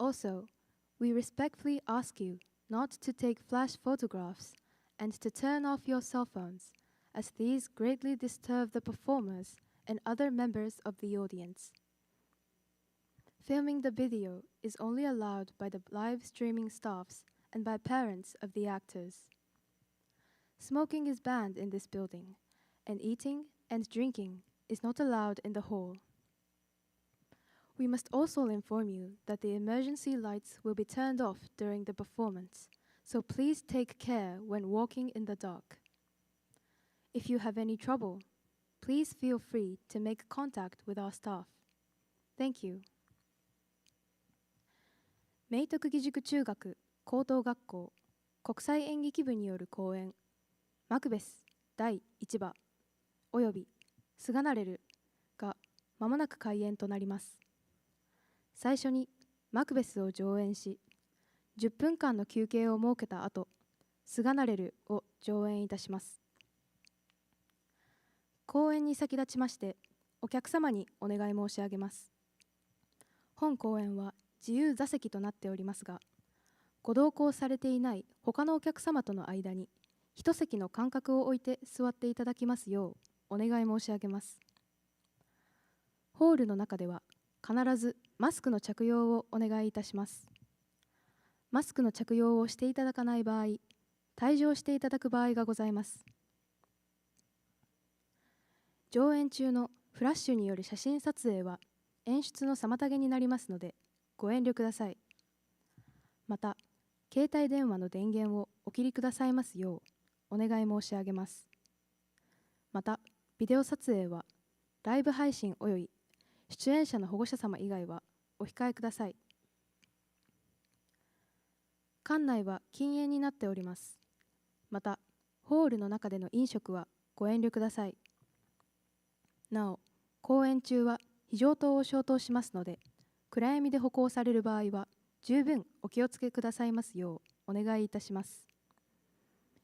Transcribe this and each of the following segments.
Also, we respectfully ask you not to take flash photographs and to turn off your cell phones, as these greatly disturb the performers and other members of the audience. Filming the video is only allowed by the live streaming staffs and by parents of the actors. Smoking is banned in this building, and eating and drinking is not allowed in the hall. We must also inform you that the emergency lights will be turned off during the performance, so please take care when walking in the dark. If you have any trouble, please feel free to make contact with our staff. Thank you. 明徳義塾中学高等学校国際演劇部による公演マクベス第1話およびスガナレルがまもなく開演となります。最初にマクベスを上演し、10分間の休憩を設けた後、スガナレルを上演いたします。公演に先立ちまして、お客様にお願い申し上げます。本公演は自由座席となっておりますが、ご同行されていない他のお客様との間に、一席の間隔を置いて座っていただきますようお願い申し上げます。ホールの中では必ずマスクの着用をお願いいたします。マスクの着用をしていただかない場合、退場していただく場合がございます。上演中のフラッシュによる写真撮影は演出の妨げになりますので、ご遠慮ください。また、携帯電話の電源をお切りくださいますようお願い申し上げます。また、ビデオ撮影はライブ配信および出演者の保護者様以外はお控えください。館内は禁煙になっております。また、ホールの中での飲食はご遠慮ください。なお、公演中は非常灯を消灯しますので、暗闇で歩行される場合は十分お気をつけくださいますようお願いいたします。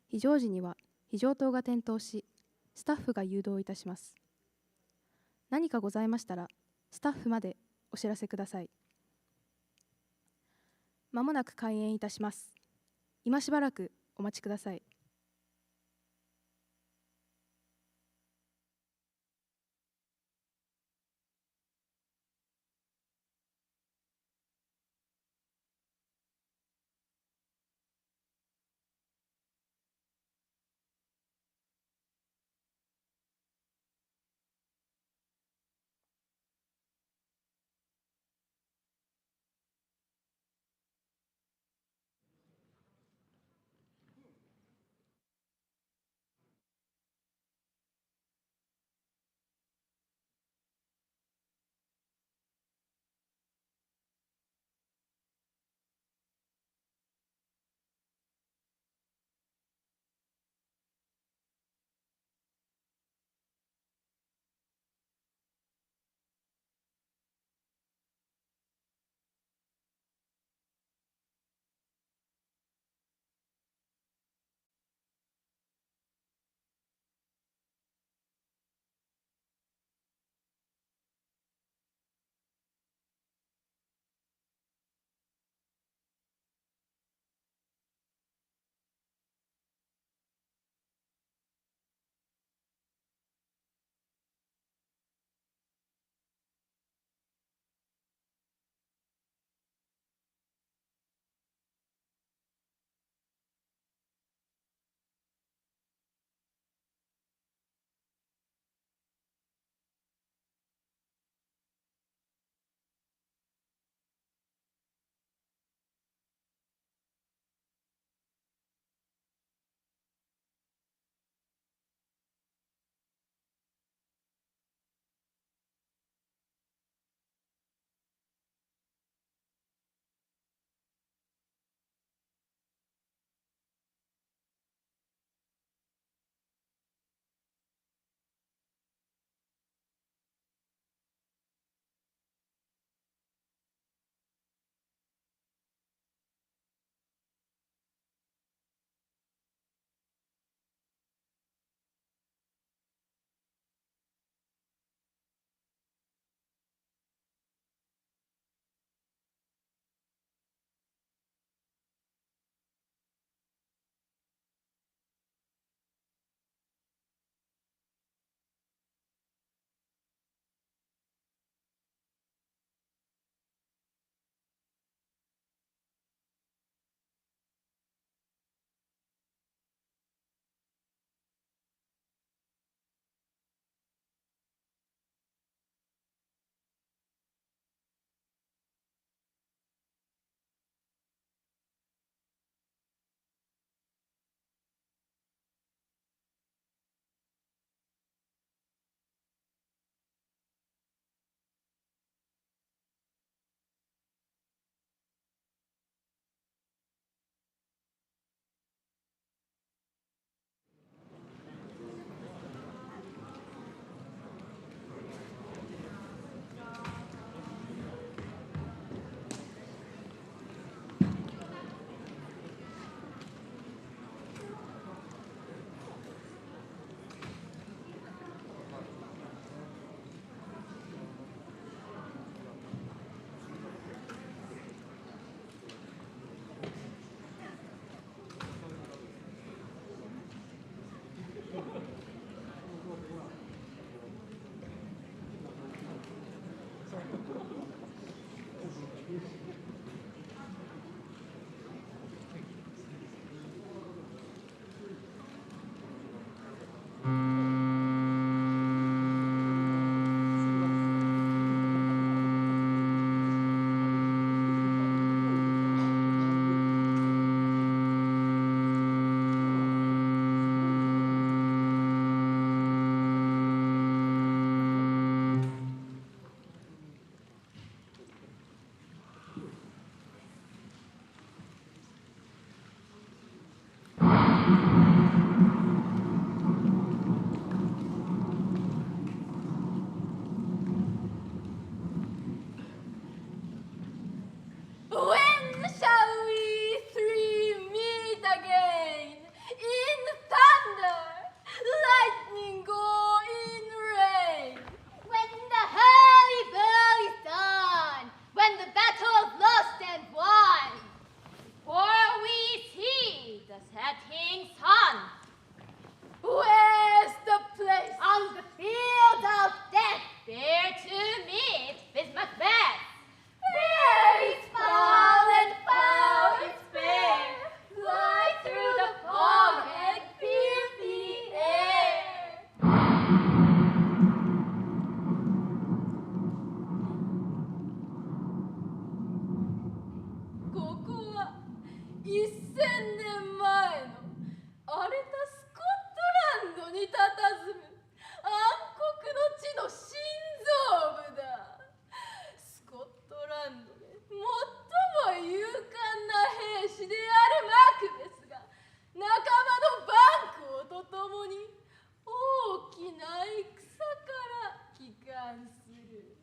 非常時には非常灯が点灯し、スタッフが誘導いたします。何かございましたら、スタッフまでお知らせください。まもなく開演いたします。今しばらくお待ちください。1000年前の荒れたスコットランドに佇む暗黒の地の心臓部だ。スコットランドで最も勇敢な兵士であるマクベスが仲間のバンクをと共に大きな戦から帰還する。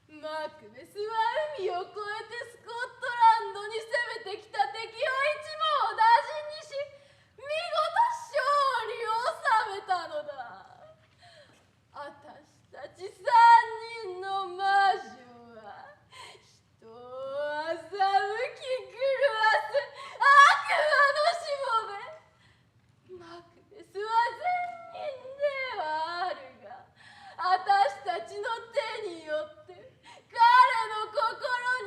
マクベスは海を越えてスコットランドに攻めてきた敵を一網打尽にし、見事勝利を収めたのだ。私たち3人の魔女は人を欺き狂わす悪魔のしもべ。マクベスは善人ではあるが、私たちの手によって彼の心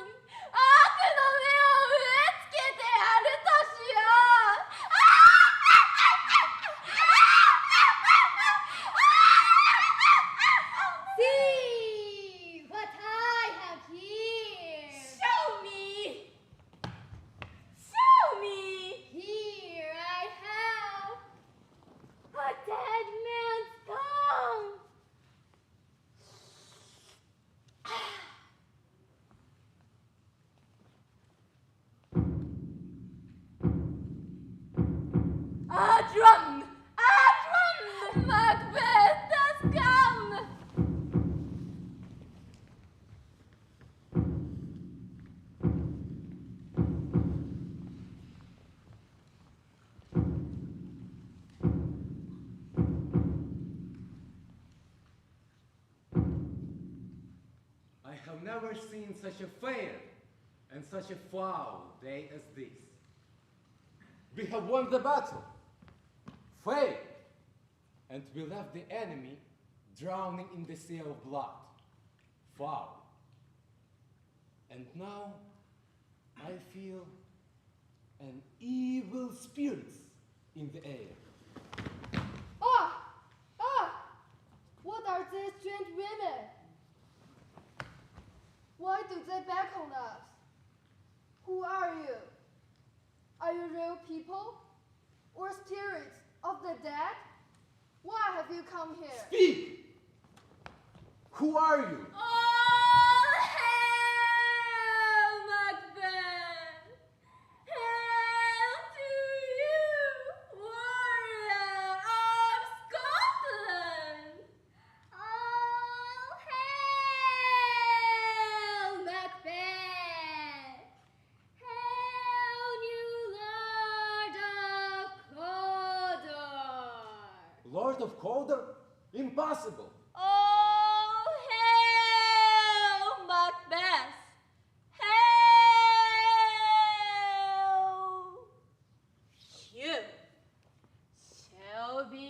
に悪の芽を植え付けてやるとしよう。See what I have here. Show me! Show me! Here I have a dead man's skull. A drum! A drum! Macbeth has come! I have never seen such a fair and such a foul day as this. We have won the battle, fair, and we left the enemy drowning in the sea of blood, foul. And now I feel an evil spirit in the air. What are these strange women? Why do they beckon us? Who are you? Are you real people? Or spirits of the dead? Why have you come here? Speak! Who are you? All hail, Macbeth! Hail to you, warrior of Scotland! All hail, Macbeth! Hail, you Lord of Cawdor! Lord of Calder? Impossible! All hail, Macbeth! Hail! You shall be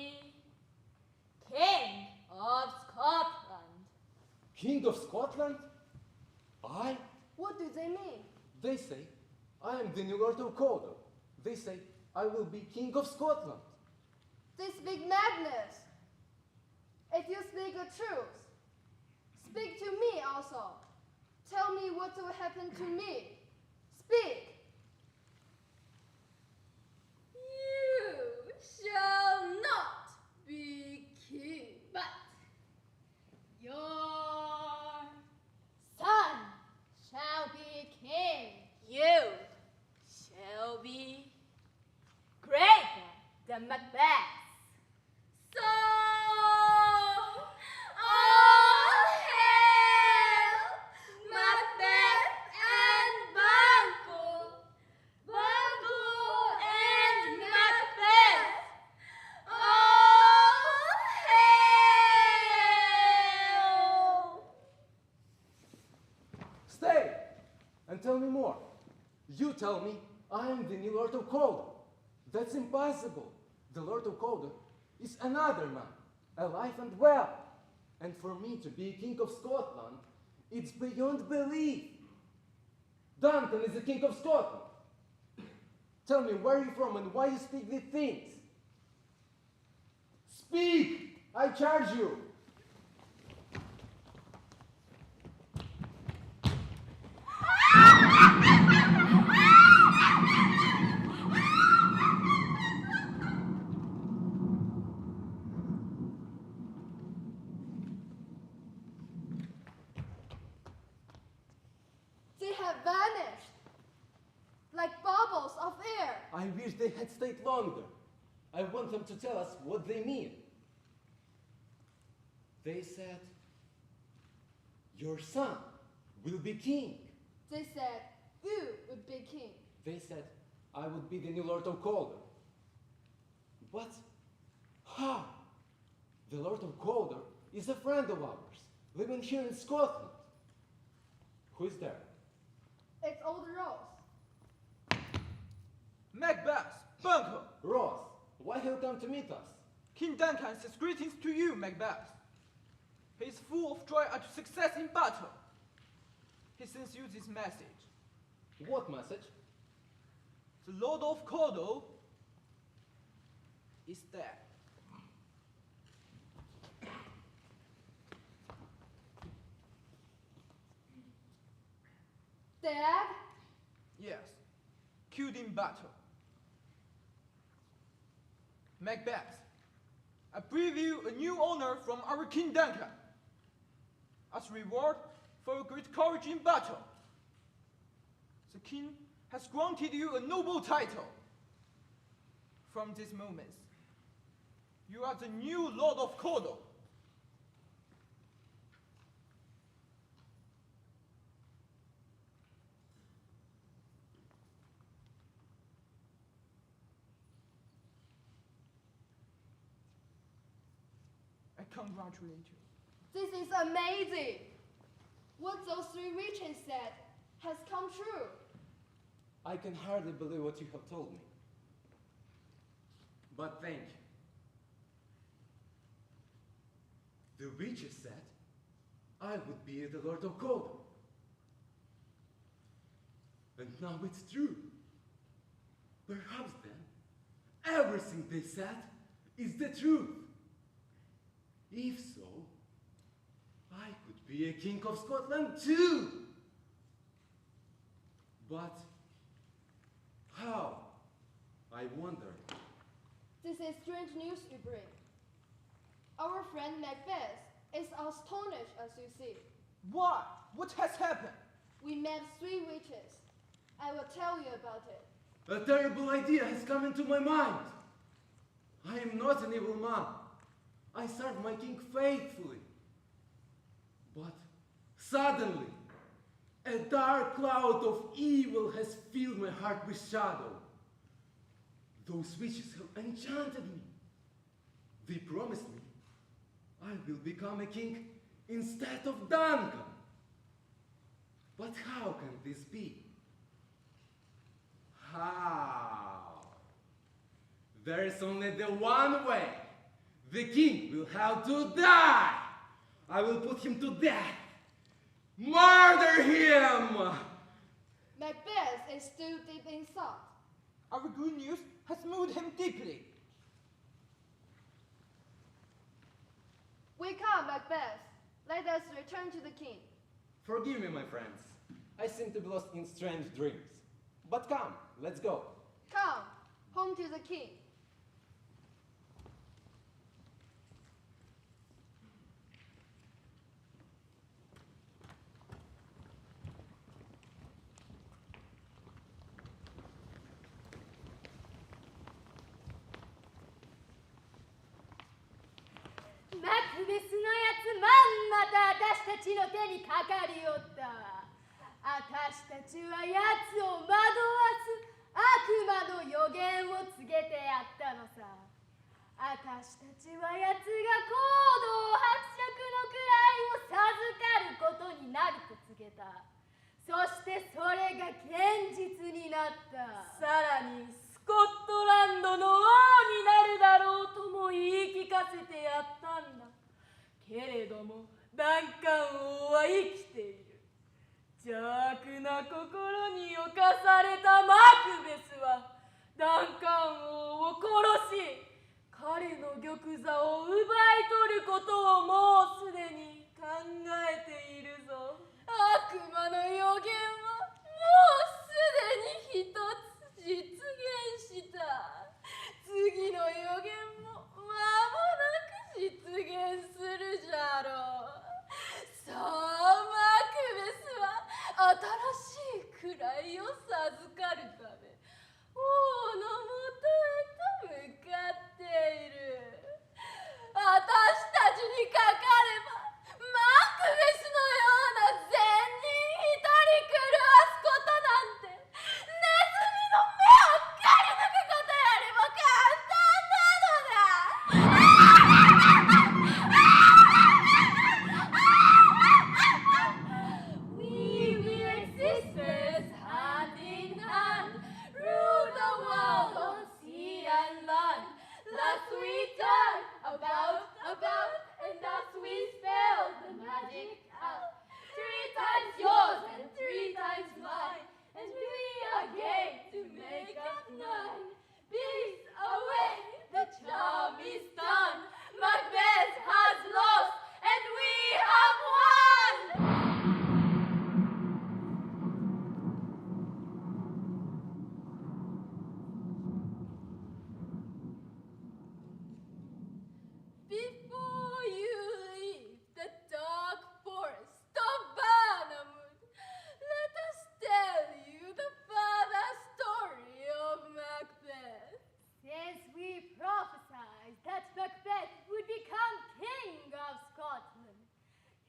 King of Scotland. King of Scotland? I? What do they mean? They say, I am the new Lord of Calder. They say, I will be King of Scotland. They speak madness. If you speak the truth, speak to me also. Tell me what will happen to me. Speak. You shall not be king, But your son shall be king. you shall be greater than Macbeth. So, all hail Macbeth and Bantock, Bantock and Macbeth. All hail. Stay and tell me more. You tell me I am the new Lord of Calder. That's impossible. The Lord of Calder is another man, alive and well. And for me to be King of Scotland, it's beyond belief. Duncan is the King of Scotland. Tell me where you're from and why you speak these things. Speak! I charge you. have vanished, like bubbles of air. I wish they had stayed longer. I want them to tell us what they mean. They said, your son will be king. They said, you would be king. They said, I would be the new Lord of Calder. But how? The Lord of Calder is a friend of ours, living here in Scotland. Who is there? It's old Rose. Macbeth, Bantock, Ross, why have you come to meet us? King Duncan says greetings to you, Macbeth. He is full of joy at your success in battle. He sends you this message. What message? The Lord of Calder is dead. Dad? Yes, killed in battle. Macbeth, I bring you a new honor from our King Duncan. As reward for your great courage in battle, the king has granted you a noble title. From this moment, you are the new Lord of Calder. I congratulate you. This is amazing. What those three witches said has come true. I can hardly believe what you have told me. But thank you. The witches said I would be the Lord of Calder. And now it's true. Perhaps then, everything they said is the truth. If so, I could be a king of Scotland too. But how? I wonder. This is strange news you bring. Our friend Macbeth is astonished, as you see. Why? What has happened? We met three witches. I will tell you about it. A terrible idea has come into my mind. I am not an evil man. I serve my king faithfully. But suddenly, a dark cloud of evil has filled my heart with shadow. Those witches have enchanted me. They promised me I will become a king instead of Duncan. But how can this be? How? There is only the one way. The king will have to die. I will put him to death. Murder him! Macbeth is still deep in thought. Our good news has moved him deeply. We come, Macbeth. Let us return to the king. Forgive me, my friends. I seem to be lost in strange dreams. But come, let's go. Come, home to the king.マクベスのやつまんまた私たちの手にかかりよったわ。私たちはやつを惑わす悪魔の予言を告げてやったのさ。私たちはやつが高度伯爵の位を授かることになると告げた。そしてそれが現実になった。さらにスコットランドの王になるだろうとも言い聞かせてやったんだ。けれどもダンカン王は生きている。邪悪な心に侵されたマクベスはダンカン王を殺し、彼の玉座を奪い取ることをもうすでに考えているぞ。悪魔の予言はもうすでに一つ実現した。次の予言も間もなく実現するじゃろう。さあマクベスは新しい授かるため王のもとへと向かっている。私たちにかかればマクベスのような善人一人狂わすことなんてネズミの目を刈り抜くことよりも簡単なのだ。We weird sisters, hand in hand, rule the world on sea and land. Thus we turn about, and thus we spell the magic out. 3 times yours and 3 times mine, and we are game to make up 9. Beast away, the charm is done. Macbeth has lost, and we have won. Before you leave the dark forest of Barnamwood, let us tell you the further story of Macbeth. Since we prophesied that Macbeth would become king of Scotland,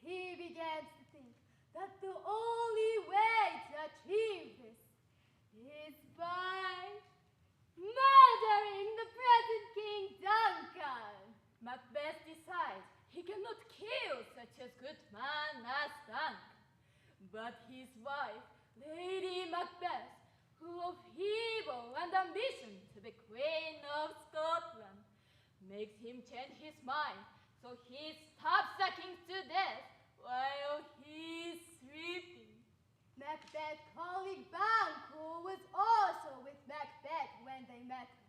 he began to think that the only way to achieve this is by murdering the present King Duncan. Macbeth decides he cannot kill such a good man as Duncan. But his wife, Lady Macbeth, full of evil and ambition to be Queen of Scotland, makes him change his mind, so he stabs the king to death while he is sleeping. Macbeth's colleague Banquo was also with Macbeth when they met us.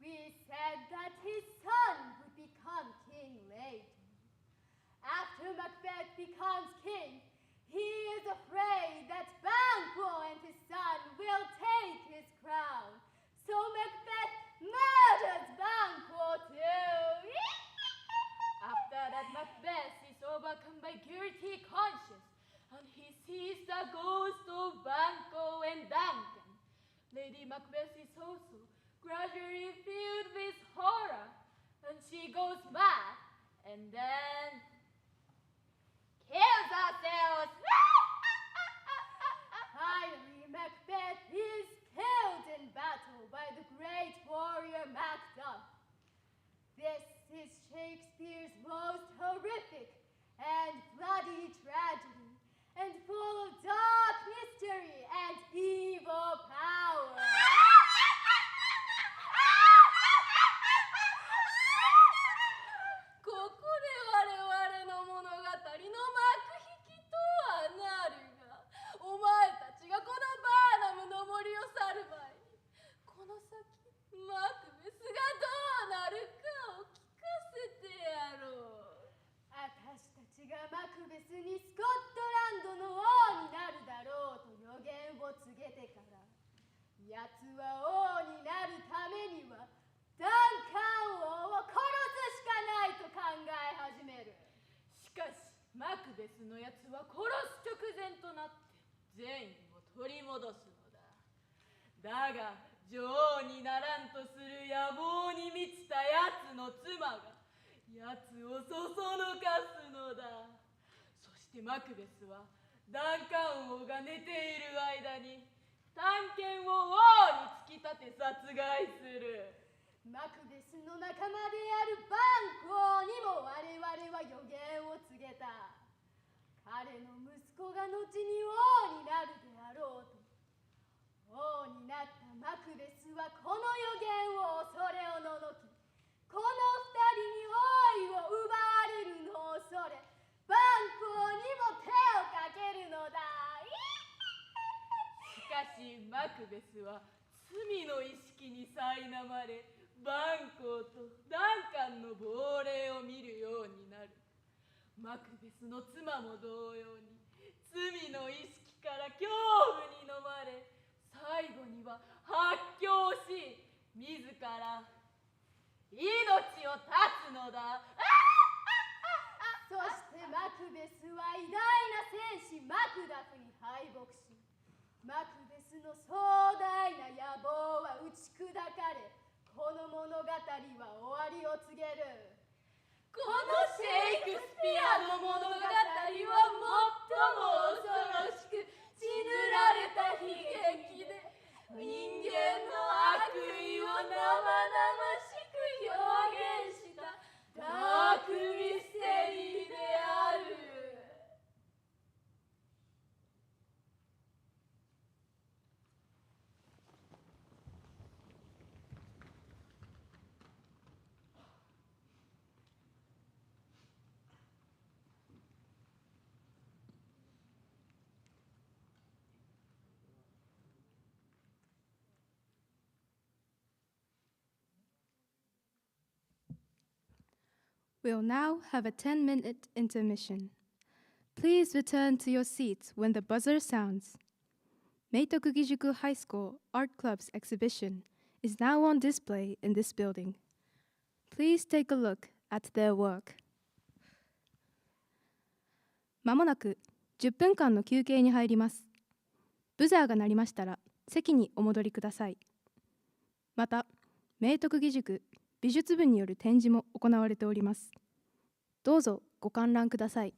We said that his son would become king later. After Macbeth becomes king, he is afraid that Banquo and his son will take his crown. So Macbeth murders Banquo too. After that, Macbeth is overcome by guilty conscience, and he sees the ghost of Banquo and Duncan. Lady Macbeth is also gradually filled with horror, and she goes mad, and then kills herself. Finally, Macbeth is killed in battle by the great warrior Macduff. This is Shakespeare's most horrific and bloody tragedy, and full of dark mystery and evil power. ここで我々の物語の幕引きとはなるが、お前たちがこのバーナムの森を去る前に、この先マクベスがどうなるかを聞かせてやろう。私たちがマクベスにスコットランドの王になるだろうと予言を告げてから、奴は王になるためにはダンカン王を殺すしかないと考え始める。しかしマクベスのやつは殺す直前となって善意を取り戻すのだ。だが女王にならんとする野望に満ちたやつの妻がやつをそそのかすのだ。そしてマクベスはダンカン王が寝ている間に探検を王に突き立て殺害する。マクベスの仲間であるバンク王にも我々は予言を告げた。彼の息子が後に王になるであろうと。王になったマクベスはこの予言を恐れおののき、この二人に王位を奪われるのを恐れ、バンク王にも手をかけるのだ。しかしマクベスは罪の意識に苛まれ、バンコーとダンカンの亡霊を見るようになる。マクベスの妻も同様に罪の意識から恐怖に飲まれ、最後には発狂し自ら命を絶つのだ。そしてマクベスは偉大な戦士マクダフに敗北し、マクベススの壮大な野望は打ち砕かれ、この物語は終わりを告げる。このシェイクスピアの物語は最も恐ろしく血塗られた悲劇で、人間の悪意を生々しく表現したダークミステリーである。We'll now have a 10-minute intermission. Please return to your seats when the buzzer sounds. Meitoku義塾 High School Art Club's exhibition is now on display in this building. Please take a look at their work. まもなく10分間の休憩に入ります。ブザーが鳴りましたら席にお戻りください。また、明徳義塾美術部による展示も行われております。どうぞご観覧ください。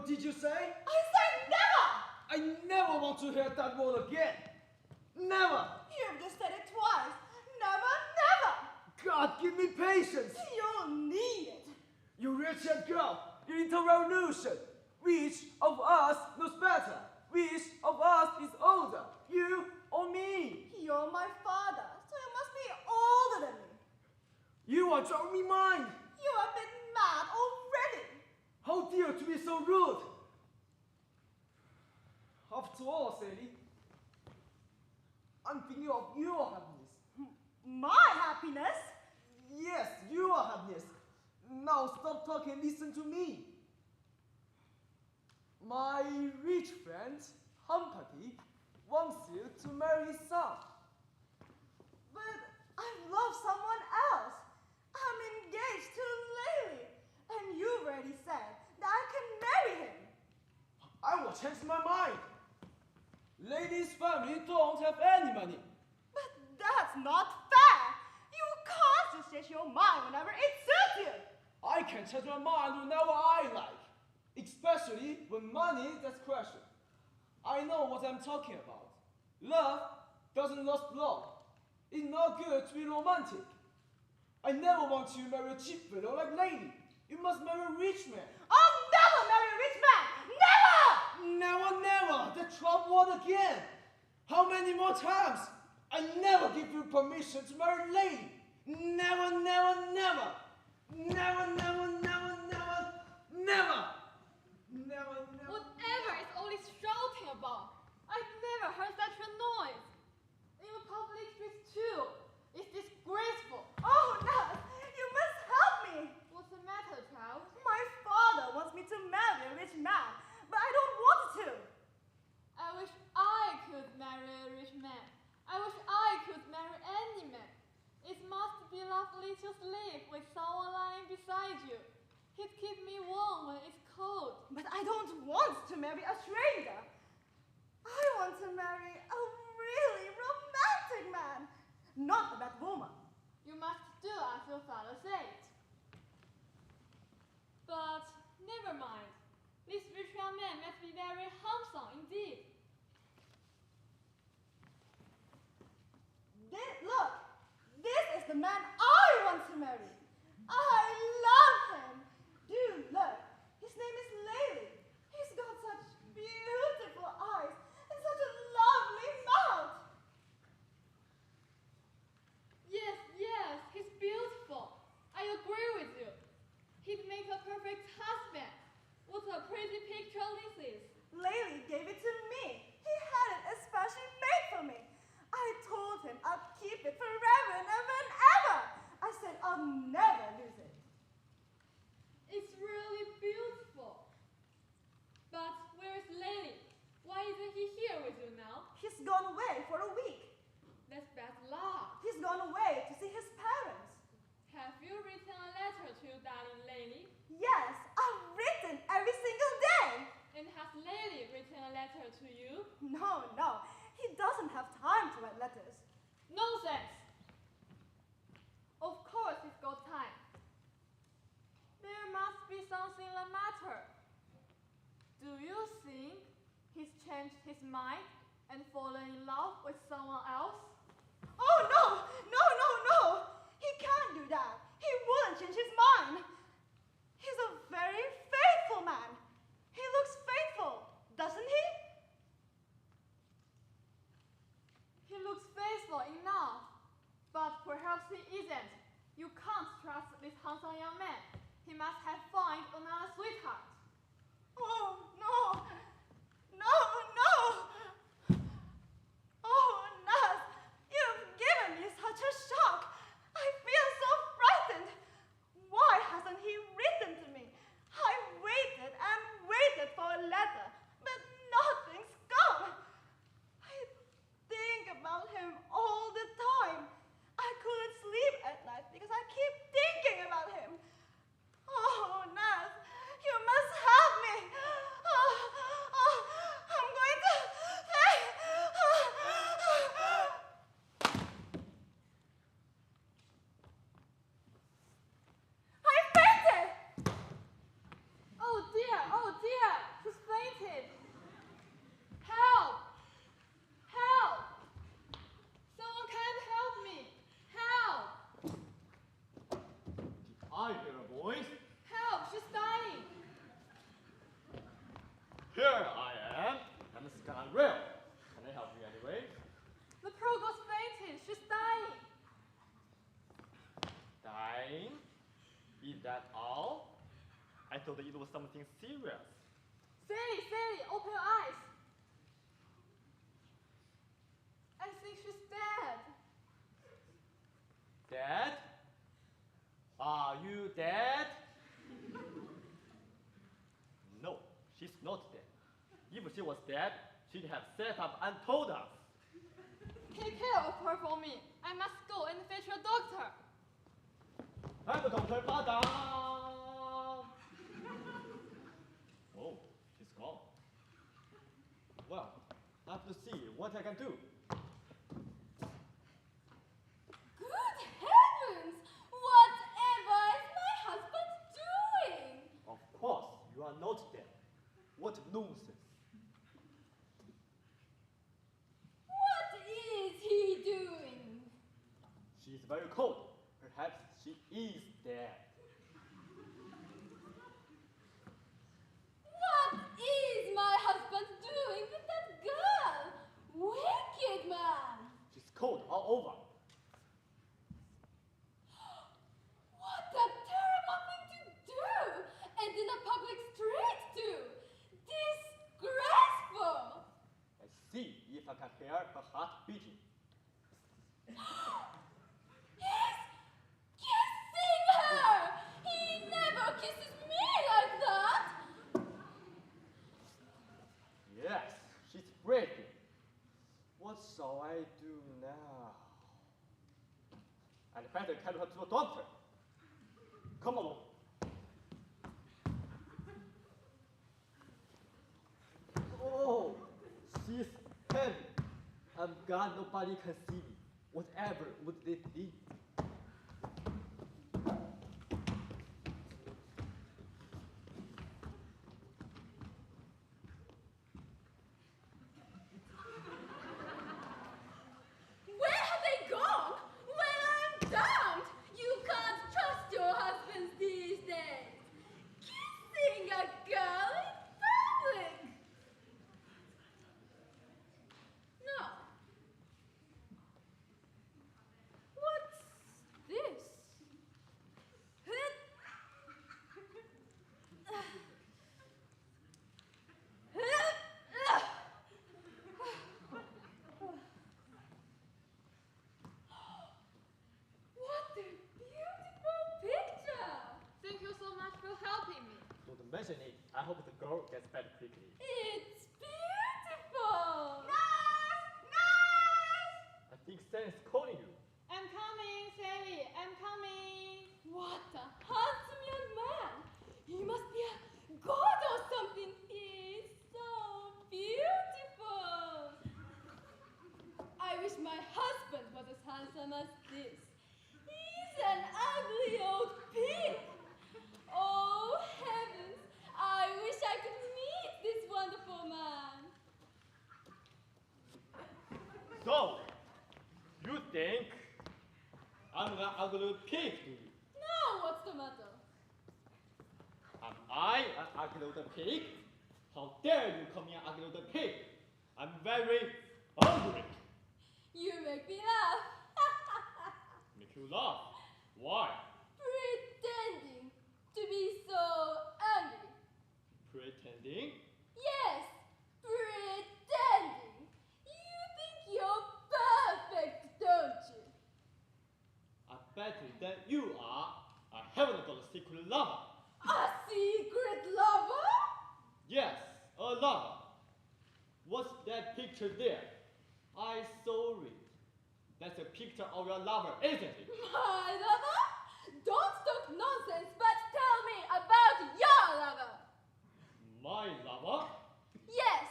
What did you say? I said never! I never want to hear that word again. Never! You've just said it twice. Never, never! God, give me patience. You'll need it. You wretched girl, you interrevolution. Which of us knows better? Which of us is older? You or me? You're my father, so you must be older than me. You are driving me mad. You're a bit mad already. How dare to be so rude? After all, Sadie, I'm thinking of your happiness. My happiness? Yes, your happiness. Now stop talking and listen to me. My rich friend, Humpathy, wants you to marry his son. But I love someone else. I'm engaged to Lily, and you've already said that I can marry him. I will change my mind. Lady's family don't have any money. But that's not fair. You can't just change your mind whenever it suits you. I can change my mind whenever I like, especially when money is at question. I know what I'm talking about. Love doesn't last long. It's not good to be romantic. I never want you to marry a cheap fellow like Lady. You must marry a rich man. I'll never marry a rich man. Never! Never, never. The Trump word again. How many more times? I never give you permission to marry Lady. Never, never, never. Never, never, never, never, never. Never, never. Whatever is all this shouting about? I've never heard such a noise. In the public streets too. It's disgraceful. Oh, Nat, you must help me. What's the matter, child? My father wants me to marry a rich man, but I don't want to. I wish I marry a stranger. I want to marry a really romantic man, not a bad woman. You must do as your father said. But never mind. This rich young man must be very handsome indeed. Look, this is the man I want to marry. I love him. Do look, his name is Lily. He's got such beautiful eyes and such a lovely mouth. Yes, yes, he's beautiful. I agree with you. He'd make a perfect husband. What a pretty picture this is. Lily gave it to me. He had it especially made for me. I told him I'd keep it forever and ever and ever. I said I'll never lose it. It's really beautiful. But where's Lily? Why isn't he here with you now? He's gone away for a week. That's bad luck. He's gone away to see his parents. Have you written a letter to your darling Lily? Yes, I've written every single day. And has Lily written a letter to you? No, he doesn't have time to write letters. Nonsense! Of course he's got time. There must be something the matter. Do you think he's changed his mind and fallen in love with someone else? Oh, no! He can't do that. He wouldn't change his mind. He's a very faithful man. He looks faithful, doesn't he? He looks faithful enough, but perhaps he isn't. You can't trust this handsome young man. He must have found another sweetheart. Oh, no! Oh, Naz, you've given me such a shock. I feel so frightened. Why hasn't he written to me? I waited and waited for a letter, but nothing's come. I think about him all the time. I couldn't sleep at night because I keep thinking about him. Oh, Naz, you must help me. I'm going to faint. I fainted. Oh dear, she's fainted. Help! Someone can't help me. Help! I hear a voice. Help, she's dying. Here I am. I'm Sganarelle. Can I help you anyway? The poor girl's fainted, she's dying. Dying? Is that all? I thought it was something serious. Sally, open your eyes. I think she's dead. Dead? Are you dead? No, she's not dead. If she was dead, she'd have set up and told us. Take care of her for me. I must go and fetch a doctor. 喺度同佢巴打。Oh, she's gone. Well, I have to see what I can do. Good heavens! Whatever is my husband doing? Of course, you are not dead. What nonsense. What is he doing? She is very cold. Perhaps she is dead. What is my husband doing with that girl? Wicked man! She's cold all over. What a terrible thing to do! And in a public street too! Disgraceful! I see if I can hear her heart beating. He's kissing her! He never kisses me like that! Yes, she's breathing. What shall I do now? I'd better carry her to a doctor. Come along. I'm glad nobody can see me. Whatever would they think? Where have they gone? Well, I'm damned! You can't trust your husbands these days. Kissing a girl in public! No. What's this? What a beautiful picture! Thank you so much for helping me. Don't mention it. I hope the girl gets better quickly. It's beautiful! I think Sam is calling you. I'm coming, Sally. I'm coming. What a handsome young man! He must be a god or something. He's so beautiful. I wish my husband was as handsome as this. He's an ugly old pig. Oh heavens! I wish I could meet this wonderful man. So, you think I'm an ugly pig to you? Now what's the matter? Am I an ugly little pig? How dare you call me an ugly little pig? I'm very hungry. You make me laugh. Make you laugh. Why? Pretending to be so angry. Pretending? Yes, pretending. You think you're perfect, don't you? I better than you are. I haven't got a secret lover. A secret lover? Yes, a lover. What's that picture there? I saw it. That's a picture of your lover, isn't it? My lover? Don't talk nonsense, but tell me about your lover. My lover? Yes,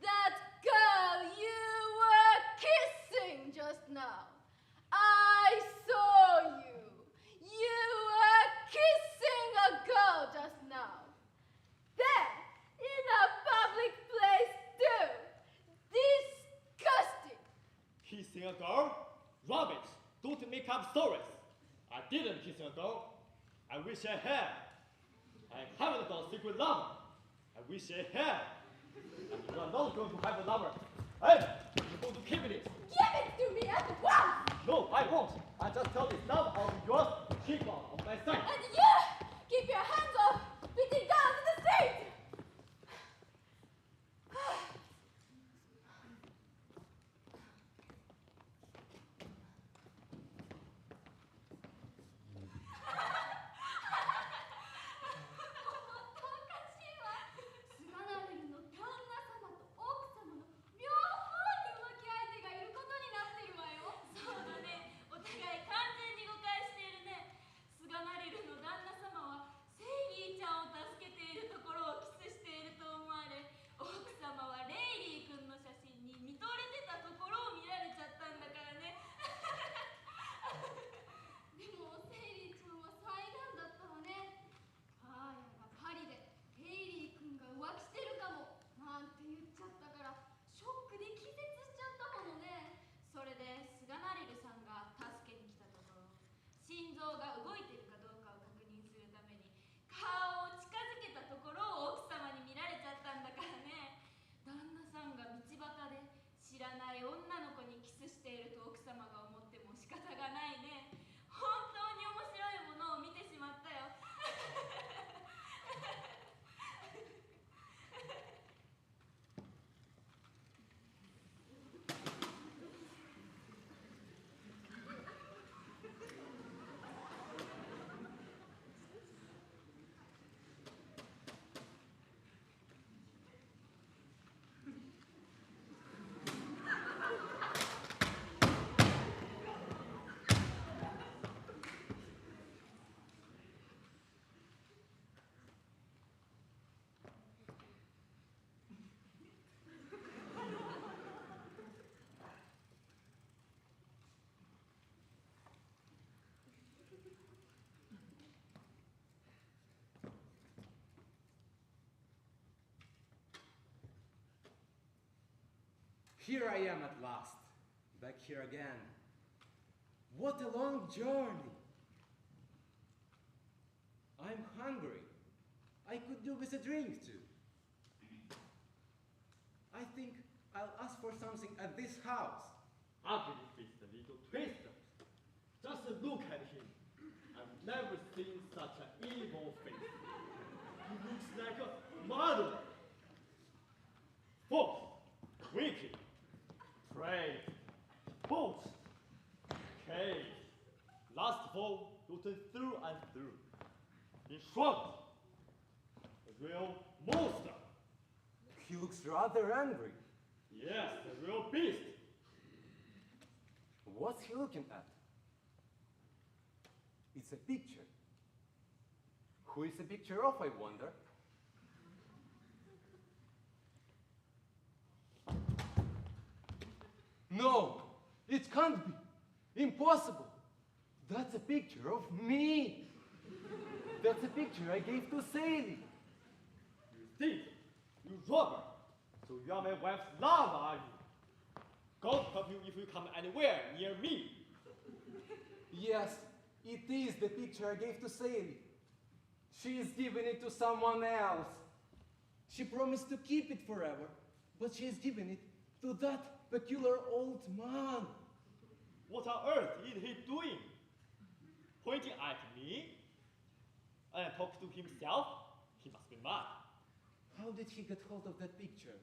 that girl you were kissing just now. I saw you. You were kissing a girl just now. There, in a public place too. Disgusting. Kissing a girl? Rubbish! Don't make up stories. I didn't kiss a girl. I wish I had. I haven't got a secret lover. I wish I had. And you are not going to have a lover. Hey, you're going to keep it. Give it to me at once. No, I won't. I just tell this lover of yours to keep on my side. And you, keep your hands off beating girls in the street. Here I am at last, back here again. What a long journey. I'm hungry. I could do with a drink too. I think I'll ask for something at this house. Ugly-faced little twister. Just look at him. I've never seen such an evil face. He looks like a murderer. False, wicked, prey, boast, cave, lustful, rotten through and through. In short, a real monster. He looks rather angry. Yes, a real beast. What's he looking at? It's a picture. Who is a picture of, I wonder? No, it can't be. Impossible. That's a picture of me. That's a picture I gave to Sadie. You thief, you robber. So you are my wife's lover, are you? God help you if you come anywhere near me. Yes, it is the picture I gave to Sadie. She is giving it to someone else. She promised to keep it forever, but she is giving it to that peculiar old man. What on earth is he doing? Pointing at me? And talk to himself? He must be mad. How did he get hold of that picture?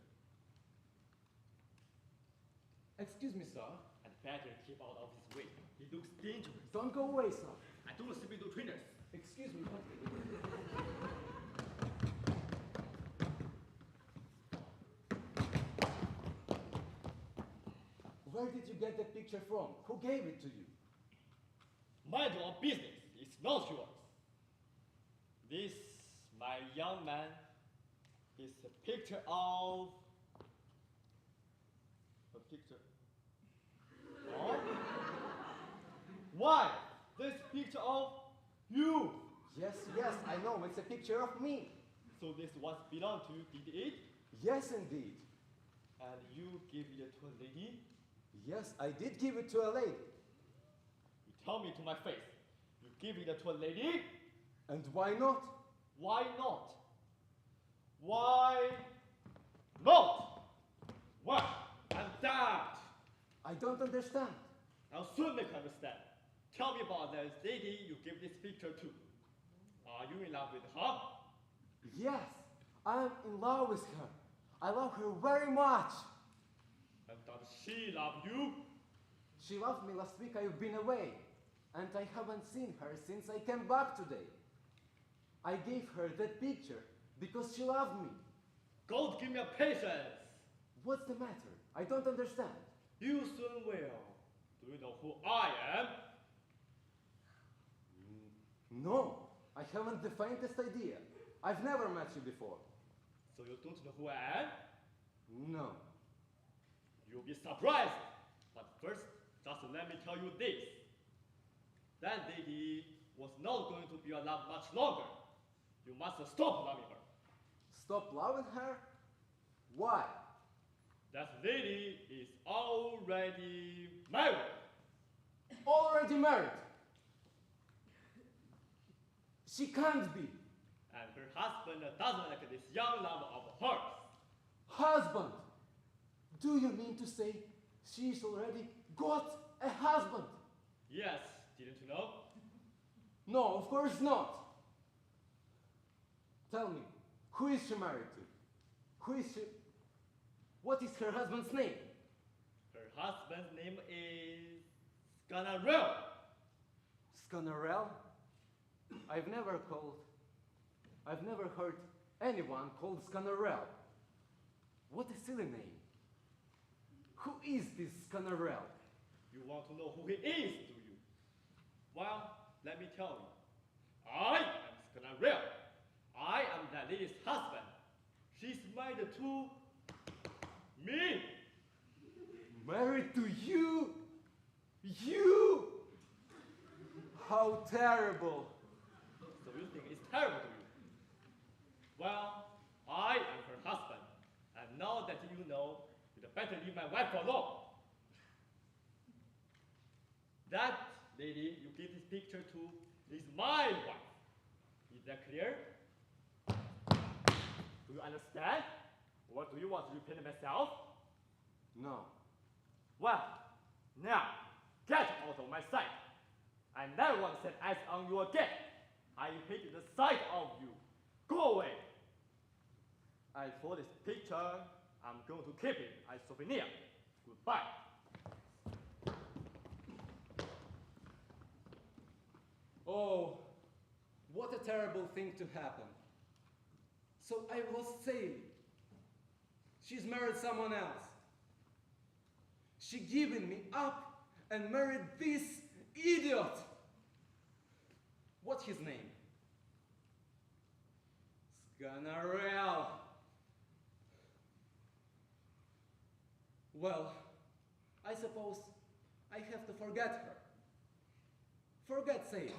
Excuse me, sir. And better keep out of his way. He looks dangerous. Don't go away, sir. I don't sleep with trainers. Excuse me, but... Where did you get that picture from? Who gave it to you? Mind your own business. It's not yours. This, my young man, is a picture of... A picture... Oh? Why? This picture of you. Yes, I know. It's a picture of me. So this once belonged to you, did it? Yes, indeed. And you gave it to a lady? Yes, I did give it to a lady. You tell me to my face. You give it to a lady? And why not? Why not? Why not? Well, I'm damned. I don't understand. I'll soon make you understand. Tell me about the lady you give this picture to. Are you in love with her? Yes, I'm in love with her. I love her very much. And does she love you? She loved me last week. I've been away. And I haven't seen her since I came back today. I gave her that picture because she loved me. God give me a patience. What's the matter? I don't understand. You soon will. Do you know who I am? No, I haven't the faintest idea. I've never met you before. So you don't know who I am? No. You'll be surprised. But first, just let me tell you this. That lady was not going to be alive much longer. You must stop loving her. Stop loving her? Why? That lady is already married. Already married. She can't be. And her husband doesn't like this young lover of hers. Husband? Do you mean to say she's already got a husband? Yes, didn't you know? No, of course not. Tell me, who is she married to? Who is she? What is her husband's name? Her husband's name is Sganarelle. Sganarelle? I've never heard anyone called Sganarelle. What a silly name. Who is this Sganarelle? You want to know who he is, do you? Well, let me tell you. I am Sganarelle. I am that lady's husband. She's married to me. Married to you? You? How terrible. So you think it's terrible to you? Well, I am her husband. And now that you know, you'd better leave my wife alone. That lady you give this picture to is my wife. Is that clear? Do you understand? Or do you want to repeat myself? No. Well, now, get out of my sight. I never want to set eyes on you again. I hate the sight of you. Go away. As for this picture, I'm going to keep it as a souvenir. Goodbye. Oh, what a terrible thing to happen. So I was saved. She's married someone else. She given me up and married this idiot. What's his name? Sganarelle. Well, I suppose I have to forget her. For God's sake.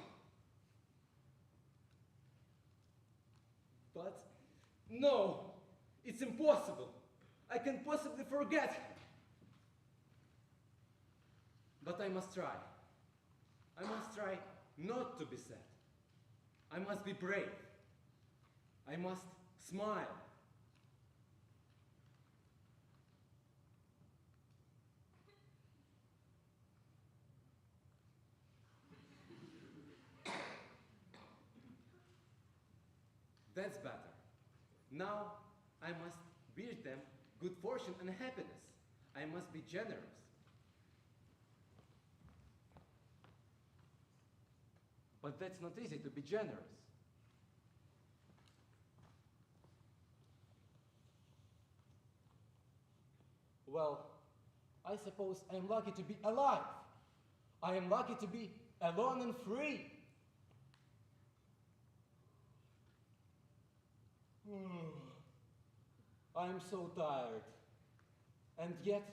But no, it's impossible. I can possibly forget her. But I must try. I must try not to be sad. I must be brave. I must smile. That's better. Now I must wish them good fortune and happiness. I must be generous. But that's not easy to be generous. Well, I suppose I'm lucky to be alive. I am lucky to be alone and free. I'm so tired. And yet,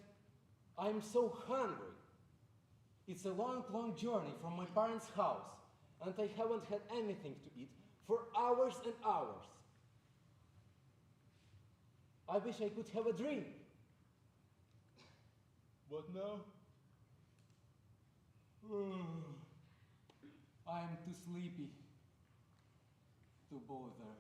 I'm so hungry. It's a long, long journey from my parents' house, and I haven't had anything to eat for hours and hours. I wish I could have a drink. But now, I'm too sleepy to bother.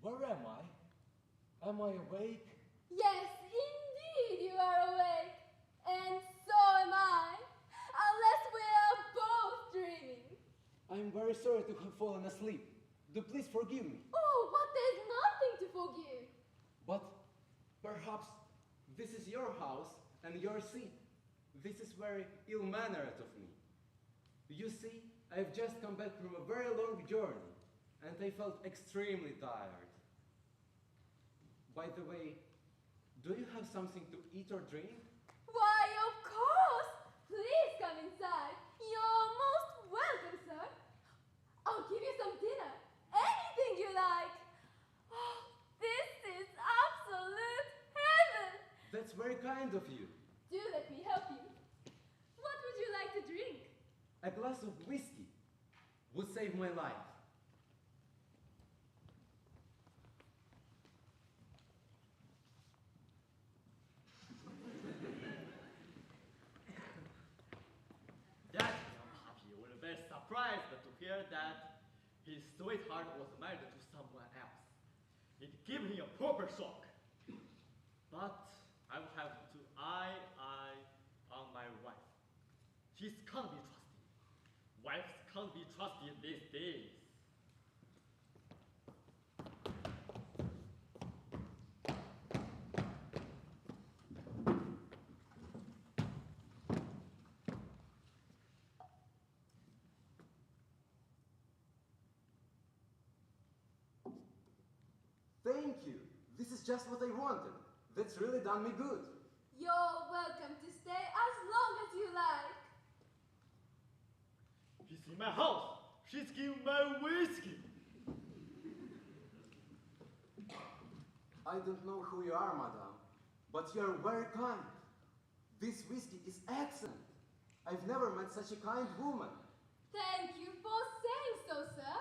Where am I? Am I awake? Yes, indeed you are awake. And so am I. Unless we are both dreaming. I'm very sorry to have fallen asleep. Do please forgive me. Oh, but there's nothing to forgive. But perhaps this is your house and your seat. This is very ill-mannered of me. You see, I've just come back from a very long journey, and I felt extremely tired. By the way, do you have something to eat or drink? Why, of course! Please come inside. You're most welcome, sir. I'll give you some dinner. Anything you like. Oh, this is absolute heaven. That's very kind of you. Do let me help you. What would you like to drink? A glass of whiskey would save my life. That young puppy was very surprised to hear that his sweetheart was married to someone else. It gave him a proper shock. But I will have to eye on my wife. She can't be trusted. Wives can't be trusted these days. Thank you. This is just what I wanted. That's really done me good. You're welcome to stay as long as you like. She's in my house. She's giving my whiskey. I don't know who you are, madame, but you are very kind. This whiskey is excellent. I've never met such a kind woman. Thank you for saying so, sir.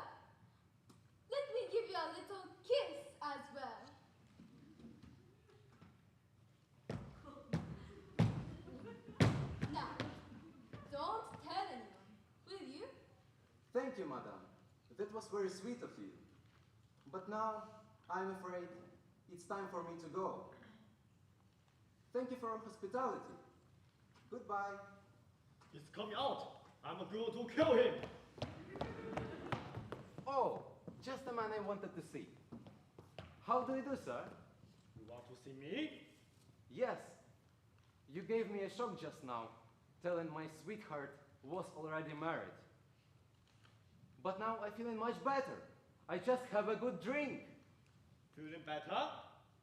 Let me give you a little kiss as well. Now, don't tell anyone, will you? Thank you, madame. That was very sweet of you. But now, I'm afraid it's time for me to go. Thank you for your hospitality. Goodbye. He's coming out. I'm going to kill him. Oh, just the man I wanted to see. How do you do, sir? You want to see me? Yes. You gave me a shock just now, telling my sweetheart was already married. But now I'm feeling much better. I just have a good drink. Feeling better?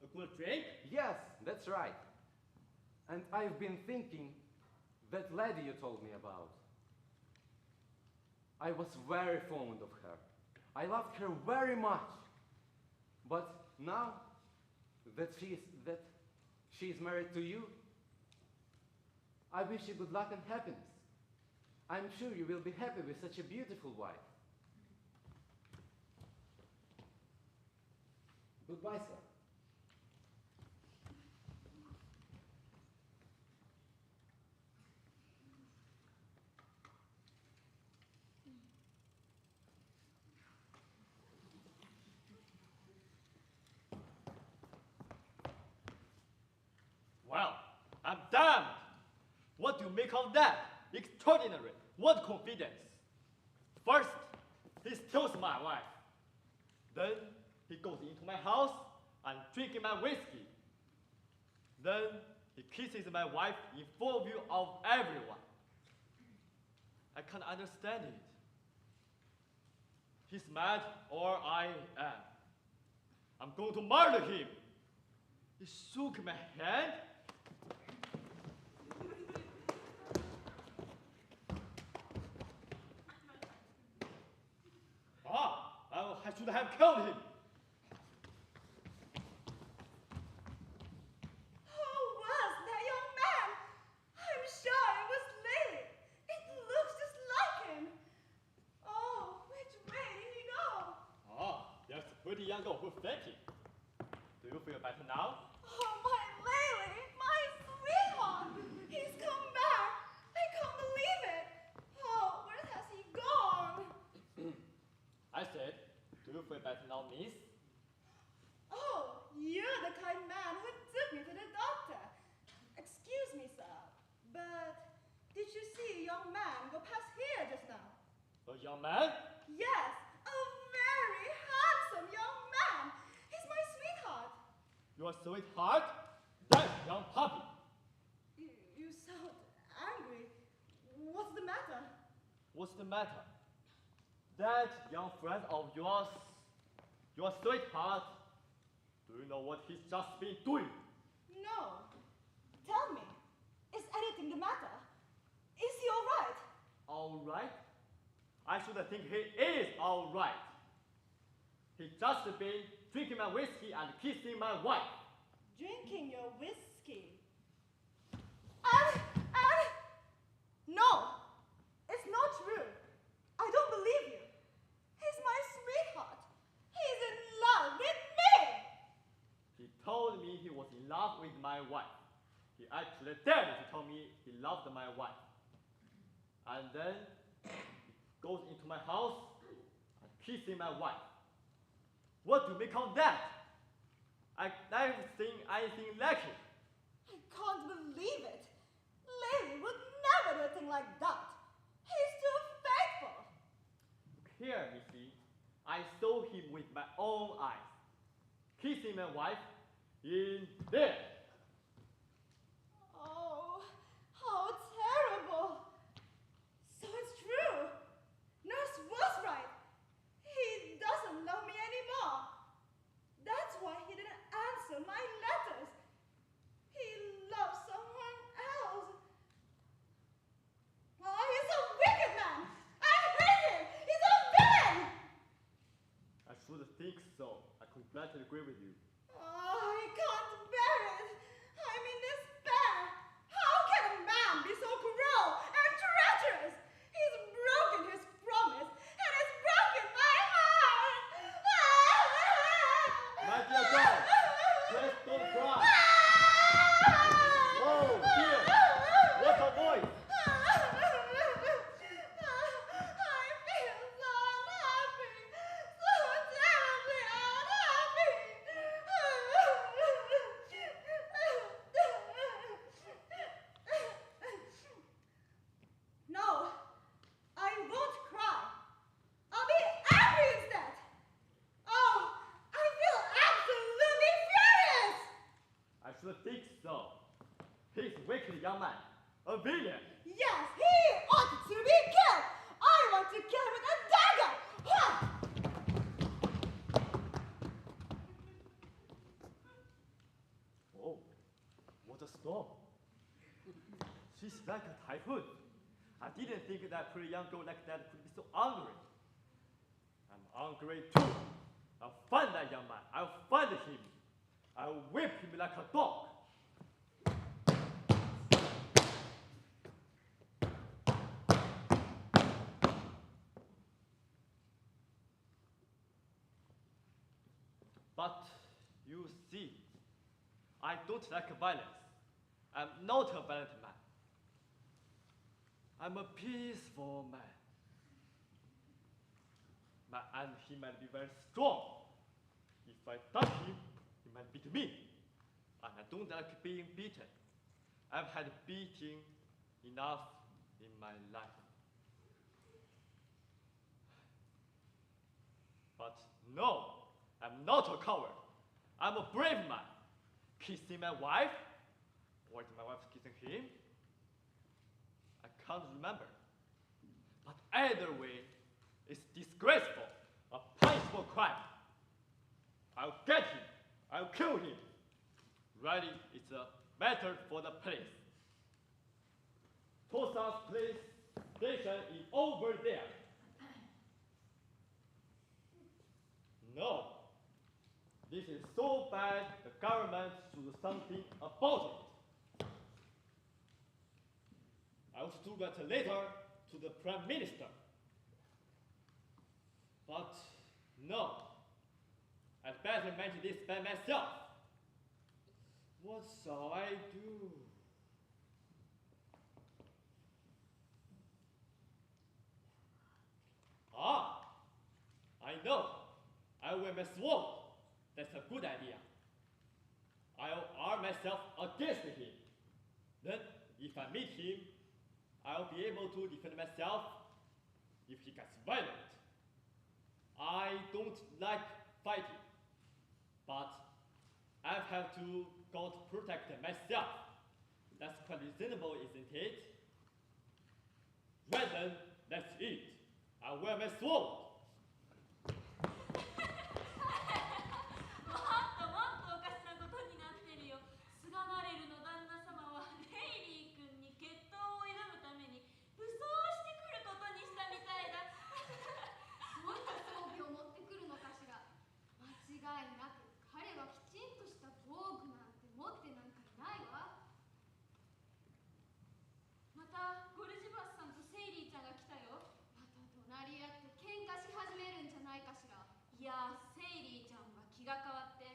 A good drink? Yes, that's right. And I've been thinking that lady you told me about. I was very fond of her. I loved her very much. But now that she is married to you, I wish you good luck and happiness. I'm sure you will be happy with such a beautiful wife. Goodbye, sir. Well, I'm damned. What do you make of that? Extraordinary. What confidence. First, he steals my wife. Then, he goes into my house and drinking my whiskey. Then, he kisses my wife in full view of everyone. I can't understand it. He's mad or I am. I'm going to murder him. He shook my hand. I should have killed him. Who was that young man? I'm sure it was Lily. It looks just like him. Oh, which way did he go? There's a pretty young girl who's fainting. Do you feel better now? Oh, my Lily, my sweetheart. He's come back. I can't believe it. Oh, where has he gone? I said, do you feel better now, miss? Oh, you're the kind man who took me to the doctor. Excuse me, sir, but did you see a young man go past here just now? A young man? Yes, a very handsome young man. He's my sweetheart. Your sweetheart? that young puppy. You sound angry. What's the matter? What's the matter? That young friend of yours, your sweetheart, do you know what he's just been doing? No. Tell me, is anything the matter? Is he all right? All right? I should think he is all right. He just been drinking my whiskey and kissing my wife. Drinking your whiskey. No, it's not true. I don't believe you. He's my sweetheart. He's in love with me. He told me he was in love with my wife. He actually dared to tell me he loved my wife. And then he goes into my house and kissing my wife. What do you make of that? I've never seen anything like it. I can't believe it. Lily would never do a thing like that. He's too faithful. Here, Missy, I saw him with my own eyes, kissing my wife in there. Oh, how terrible. So it's true. Nurse was right. He doesn't love me anymore. That's why he didn't answer my letters. He loves someone else. Oh, he's a wicked man. I hate him. He's a villain. I should think so. I completely agree with you. Oh, I can't bear it. I'm in despair. How can a man be so cruel and treacherous? He's broken his promise and has broken my heart. My dear girl, please don't cry. Oh, dear, what a voice. I feel so unhappy, so terribly unhappy. No, I won't cry. I'll be angry instead. Oh, I feel absolutely furious. I should think so. He's a wicked young man, a villain. Yes, he ought to be killed. I want to kill him with a dagger. Ha! Oh, what a storm. She's like a typhoon. I didn't think that pretty young girl like that could be so angry. I'm angry too. I'll find that young man. I'll find him. I'll whip him like a dog. But you see, I don't like violence. I'm not a violent man. I'm a peaceful man. And he might be very strong. If I touch him, he might beat me. And I don't like being beaten. I've had beating enough in my life. But no, I'm not a coward. I'm a brave man. Kissing my wife? Or is my wife kissing him? I can't remember. But either way, it's disgraceful, a punishable crime. I'll get him. I'll kill him. Really, it's a matter for the police. Tosa's police station is over there. No. This is so bad, the government should do something about it. I was to write a letter to the Prime Minister. But no, I'd better manage this by myself. What shall I do? Ah, I know. I wear my sword. That's a good idea. I'll arm myself against him. Then, if I meet him, I'll be able to defend myself if he gets violent. I don't like fighting, but I've have to go to protect myself. That's quite reasonable, isn't it? Well then, let's eat. I wear my sword. もっともっとおかしなことになってるよ。スガナレルの旦那様はレイリー君に決闘を挑むために武装してくることにしたみたいだ。どんな装備を持ってくるのかしら。間違いなく彼はきちんとした防具なんて持ってなんかいないわ。またゴルジバスさんとセイリーちゃんが来たよ。また怒鳴り合って喧嘩し始めるんじゃないかしら。いや、セイリーちゃんが気が変わって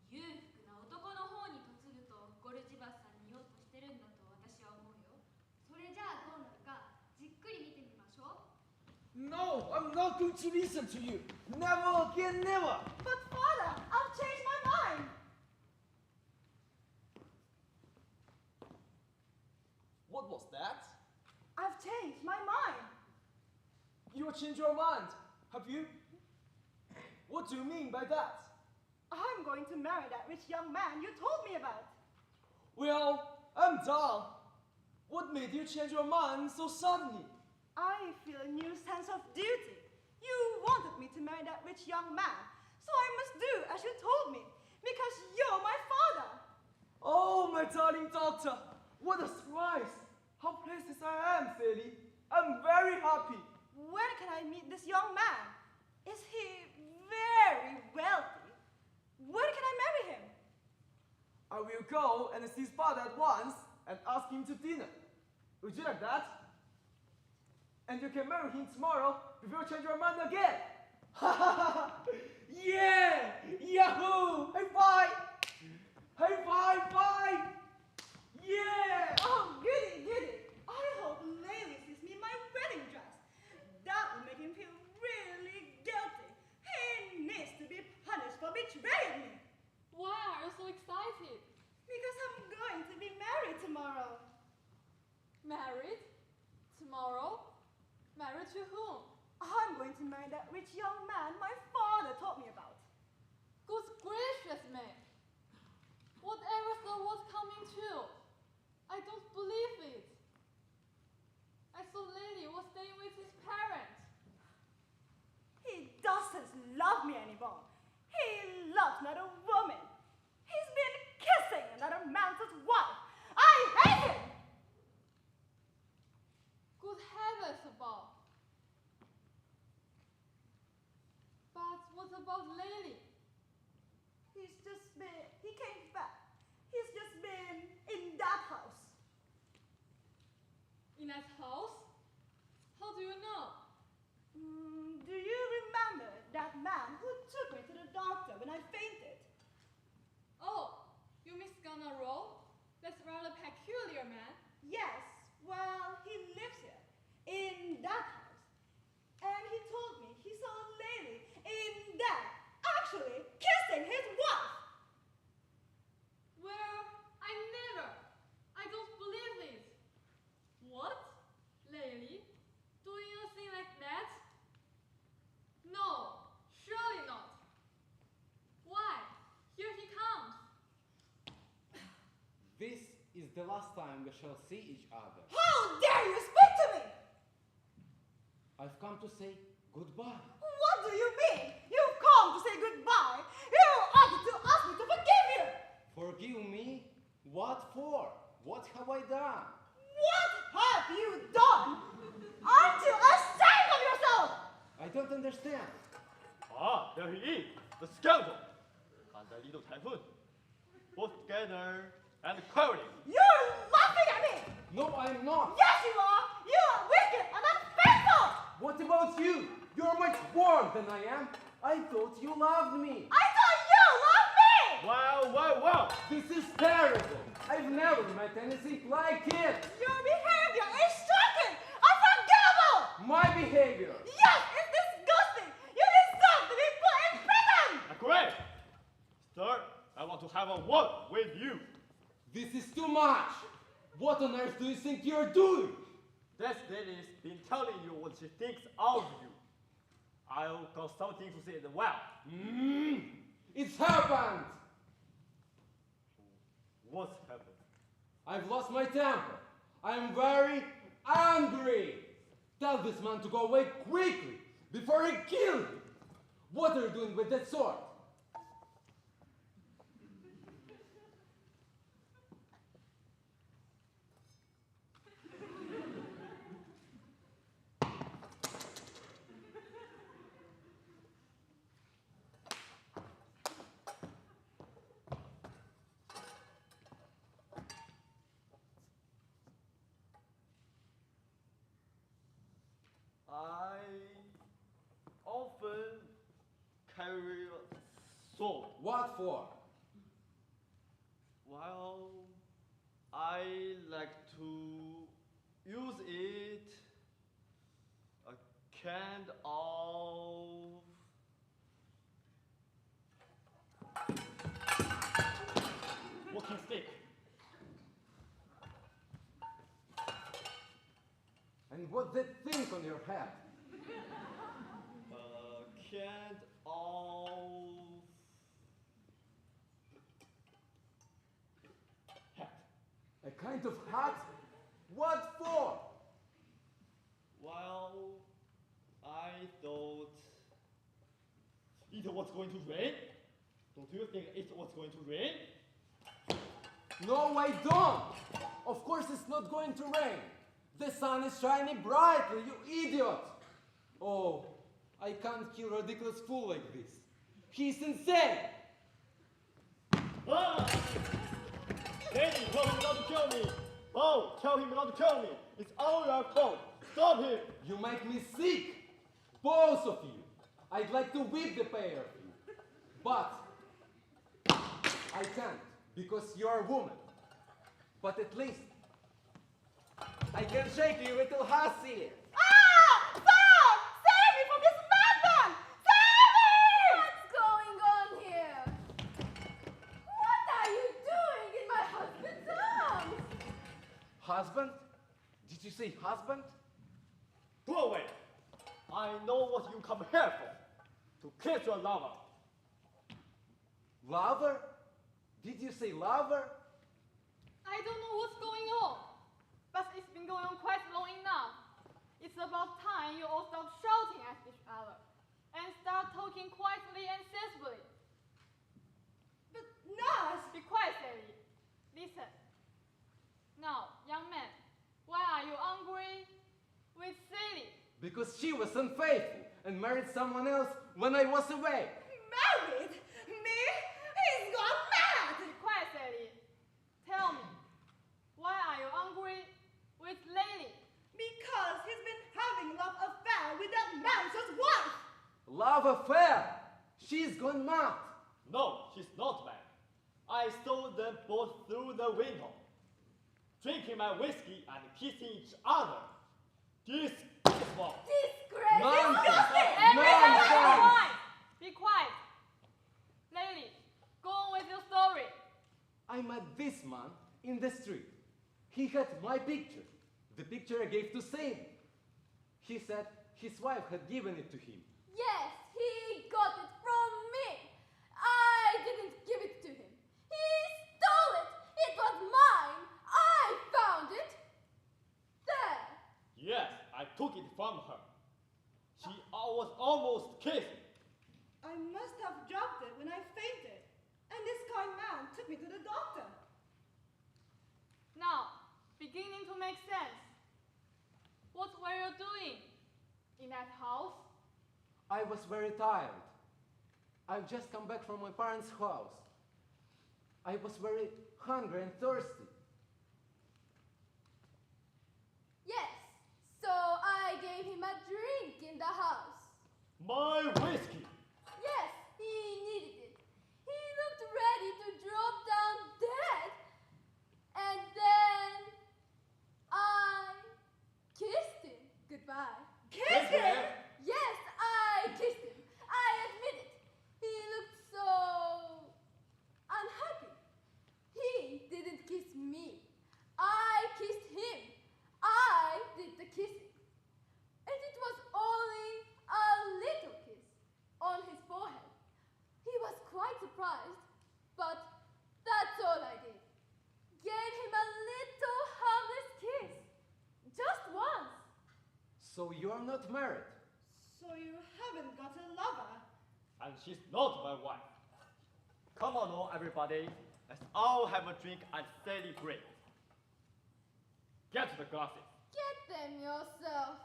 裕福な男の方に嫁ぐとゴルジバスさんに言おうとしてるんだと私は思うよ。それじゃあどうなるかじっくり見てみましょう。 No, I'm not going to listen to you. Never again, never. But father, I've changed my mind. What was that? I've changed my mind. You have changed your mind, have you? What do you mean by that? I'm going to marry that rich young man you told me about. Well, I'm dull. What made you change your mind so suddenly? I feel a new sense of duty. You wanted me to marry that rich young man, so I must do as you told me, because you're my father. Oh, my darling doctor, what a surprise! How pleased I am, Sally. I'm very happy. When can I meet this young man? Is he very wealthy? When can I marry him? I will go and see his father at once and ask him to dinner. Would you like that? And you can marry him tomorrow before you change your mind again. Yeah! Yahoo! High five! High five! Five! Yeah! Oh, goody, goody. I hope Laylee sees me in my wedding dress. That will make him feel really guilty. He needs to be punished for betraying me. Why are you so excited? Because I'm going to be married tomorrow. Married? Tomorrow? Married to whom? I'm going to marry that rich young man my father taught me about. Good gracious me! Whatever thought was coming true? I don't believe it. I saw Lily was staying with his parents. He doesn't love me anymore. He loves another woman. He's been kissing another man's wife. I hate him! Good heavens above. But what about Lily? He came back. He's just been in that house. In that house? How do you know? Do you remember that man who took me to the doctor when I fainted? Oh, you mean Sganarelle? That's rather peculiar man. Yes, well, he lives here, in that house. And he told me he saw a lady in there, actually kissing his wife. Well, I don't believe it. What? Lily? Doing anything like that? No, surely not. Why? Here he comes. This is the last time we shall see each other. How dare you speak to me? I've come to say goodbye. What do you mean? You've come to say goodbye. You ought to ask me to forgive you. Forgive me? What for? What have I done? What have you done? Aren't you ashamed of yourself? I don't understand. Ah, there he is, the scoundrel. And the little typhoon. Both together and quarreling. You're laughing at me. No, I'm not. Yes, you are. You are wicked and unfaithful. What about you? You're much worse than I am. I thought you loved me. I thought you loved me. Wow. This is terrible. I've never met anything like it. Your behavior is shocking, unforgivable. My behavior. Yes, it's disgusting. You deserve to be put in prison. Great. Sir, I want to have a word with you. This is too much. What on earth do you think you're doing? This lady's been telling you what she thinks of you. I've got something to say as well. It's happened. What's happened? I've lost my temper. I'm very angry. Tell this man to go away quickly before I kill him. What are you doing with that sword? I often carry a sword. What for? Well, I like to use it a kind of walking stick. And what's that thing on your head? A kind of hat. A kind of hat? What for? Well, I thought it was going to rain. Don't you think it was going to rain? No, I don't. Of course it's not going to rain. The sun is shining brightly, you idiot. Oh, I can't kill a ridiculous fool like this. He's insane. Ah! Lady, tell him not to kill me. Oh, tell him not to kill me. It's all your fault. Stop him. You make me sick, both of you. I'd like to whip the pair of you, but I can't because you're a woman. But at least I can shake you little hussy. Ah! Stop! Save me from this madman! Save me! What's going on here? What are you doing in my husband's arms? Husband? Did you say husband? Go away. I know what you come here for. To kiss your lover. Lover? Did you say lover? I don't know what's going on, but it's been going on quite long enough. It's about time you all stop shouting at each other and start talking quietly and sensibly. But nurse! Be quiet, Sally. Listen. Now, young man, why are you angry with Sally? Because she was unfaithful and married someone else when I was away. Married? Me? He's gone mad! Be quiet, Sally. Tell me, why are you angry with Lily? Because he's been having love affair with that man's wife! Love affair! She's gone mad. No, she's not mad. I saw them both through the window, drinking my whiskey and kissing each other. Disgraceful. Disgrace! Nonsense! Everybody, be Nonsense! quiet! Be quiet. Lily, go on with your story. I met this man in the street. He had my picture, the picture I gave to Sadie. He said his wife had given it to him. Yes, he got it from me. I didn't give it to him. He stole it. It was mine. I found it. There. Yes, I took it from her. She was almost kissing. I must have dropped it when I fainted, and this kind man took me to the doctor. Now, beginning to make sense. What were you doing in that house? I was very tired. I've just come back from my parents' house. I was very hungry and thirsty. Yes, so I gave him a drink in the house. My whiskey. Yes, he needed it. He looked ready to drop down dead. And then I kissed him goodbye. Kiss him! Yes, I kissed him. I admit it. He looked so unhappy. He didn't kiss me. I kissed him. I did the kissing. And it was only a little kiss. you are not married. So you haven't got a lover? And she's not my wife. Come on, now, everybody. Let's all have a drink and celebrate. Get the glasses. Get them yourself.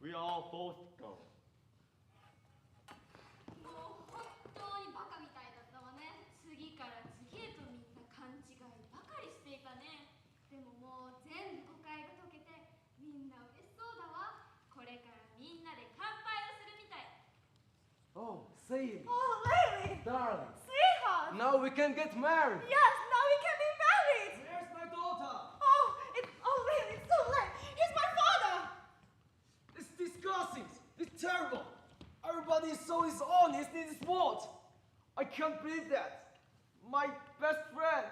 We all both go. もう本当にバカみたいだったわね。次から次へとみんな勘違いばかりしていたね。でももう全部誤解が解けてみんな嬉しそうだわ。これからみんなで乾杯をするみたい。Oh, Sadie. Oh, Lily! Darling. Sweetheart! Now we can get married. Yes, now we can be married! Where's my daughter? Oh, Lily, it's so late! He's my father! It's disgusting. It's terrible. Everybody is so dishonest in this world. I can't believe that. My best friend.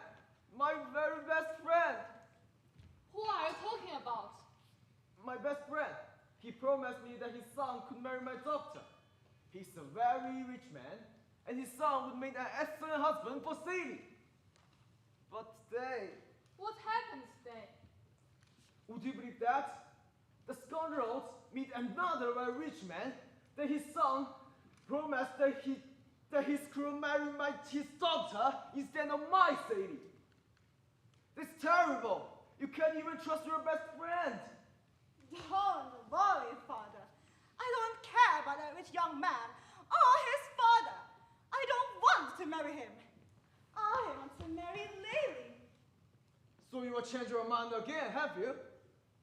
My very best friend. Who are you talking about? My best friend. He promised me that his son could marry my daughter. He's a very rich man, and his son would make an excellent husband for Sadie. But today, What happened today? would you believe that? The scoundrels meet another very rich man, that his son promised that his crew marry his daughter instead of my Sadie. That's terrible. You can't even trust your best friend. Don't worry, father. I don't care about that rich young man or his father. I don't want to marry him. I want to marry Lily. So you will change your mind again, have you?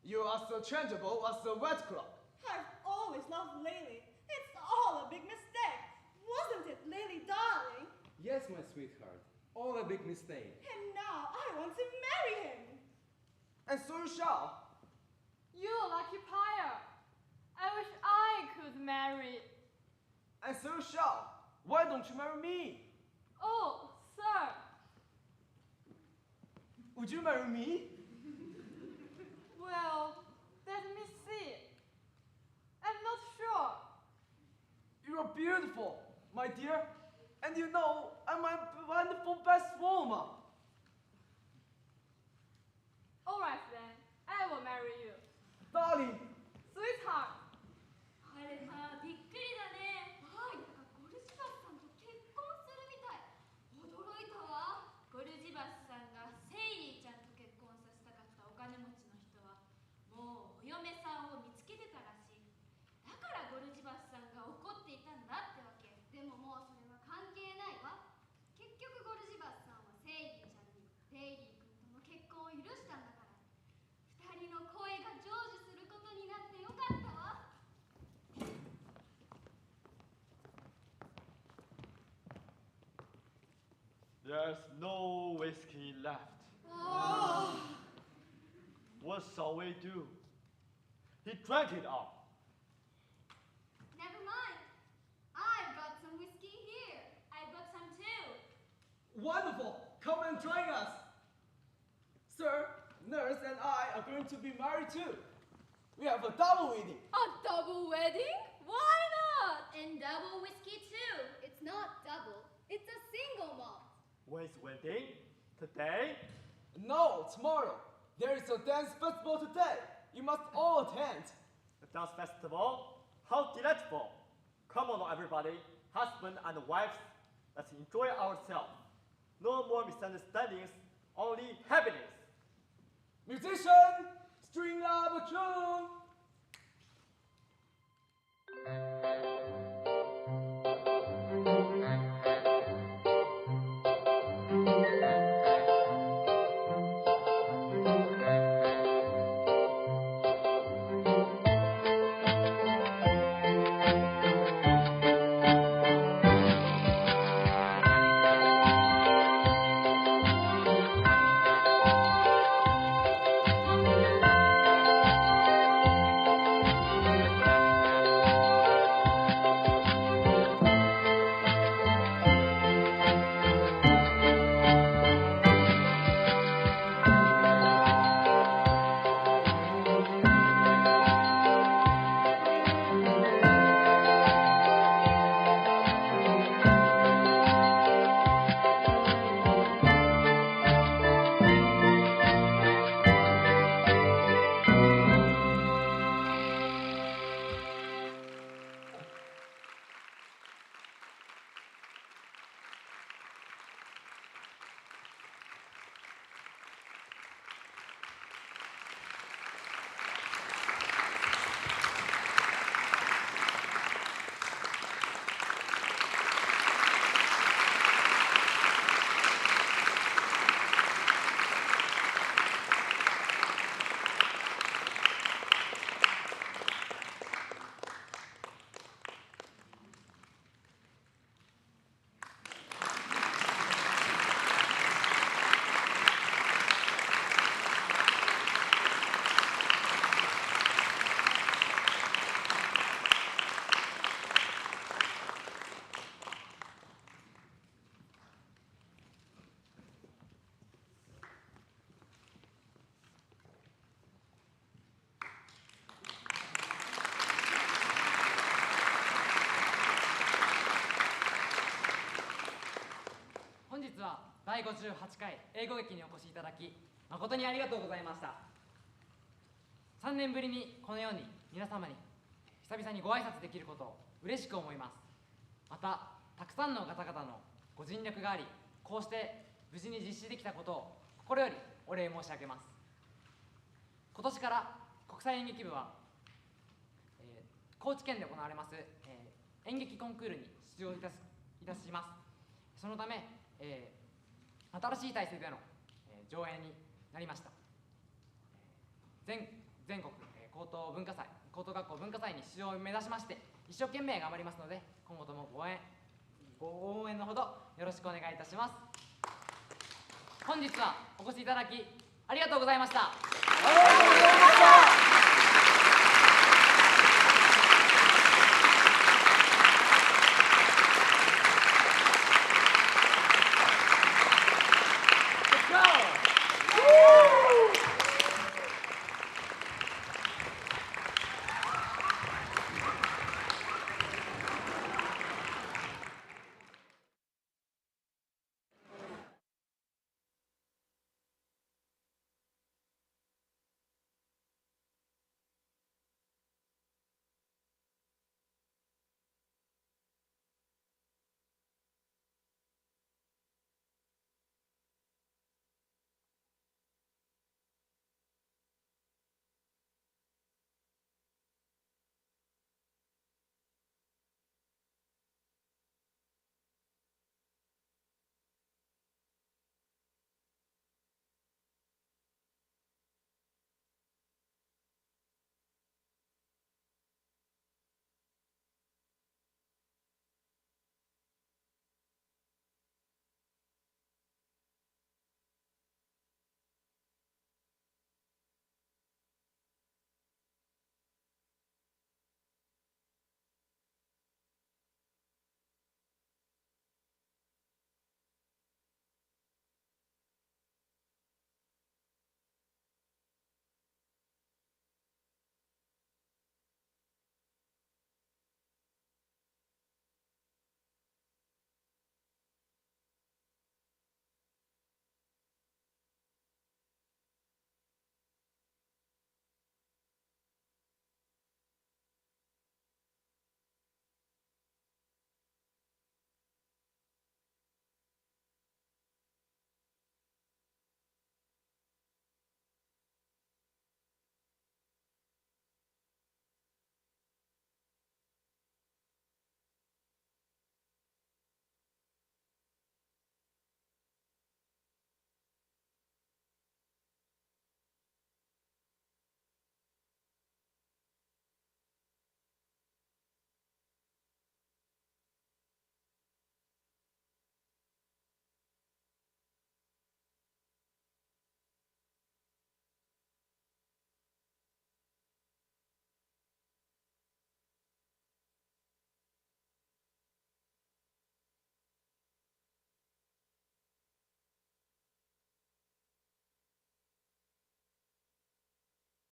You are so changeable as a wet clock. I've always loved Lily. It's all a big mistake. Wasn't it, Lily, darling? Yes, my sweetheart. All a big mistake. And now I want to marry him. And so you shall. You lucky pyre. I wish I could marry. And so you shall. Why don't you marry me? Oh, sir. Would you marry me? Well, let me see. I'm not sure. You are beautiful, my dear. And you know, I'm my wonderful best woman. All right then. I will marry you. Darling, Sweetheart. あれまあびっくりだね。はい、なんかゴルジバスさんと結婚するみたい。驚いたわ。ゴルジバスさんがセイリーちゃんと結婚させたかったお金持ちの人はもうお嫁さんを見つけてたらしい。だからゴルジバスさんが怒っていたんだってわけ。でももうそれは関係ないわ。結局ゴルジバスさんはセイリーちゃんにデイリー君との結婚を許したんだから。二人の恋が成就することになってよかったわ。There's no whiskey left. What shall we do? He drank it all. Never mind. I've got some whiskey here. I've got some too. wonderful. Come and join us. Sir, nurse, and I are going to be married too. We have a double wedding. A double wedding? Why not? And double whiskey too. It's not double. It's a single malt. When's wedding? Today? No, tomorrow. There is a dance festival today. You must all attend. The dance festival? How delightful! Come on, everybody, husband and wives, let's enjoy ourselves. No more misunderstandings, only happiness. Musician, string up a tune. 第58回英語劇にお越しいただき誠にありがとうございました。3年ぶりにこのように皆様に久々にご挨拶できることを嬉しく思います。またたくさんの方々のご尽力があり、こうして無事に実施できたことを心よりお礼申し上げます。今年から国際演劇部は、高知県で行われます、演劇コンクールに出場いたします。そのため、新しい体制での、上演になりました。全国、高等学校文化祭に出場を目指しまして一生懸命頑張りますので、今後ともご応援のほどよろしくお願いいたします。本日はお越しいただきありがとうございました。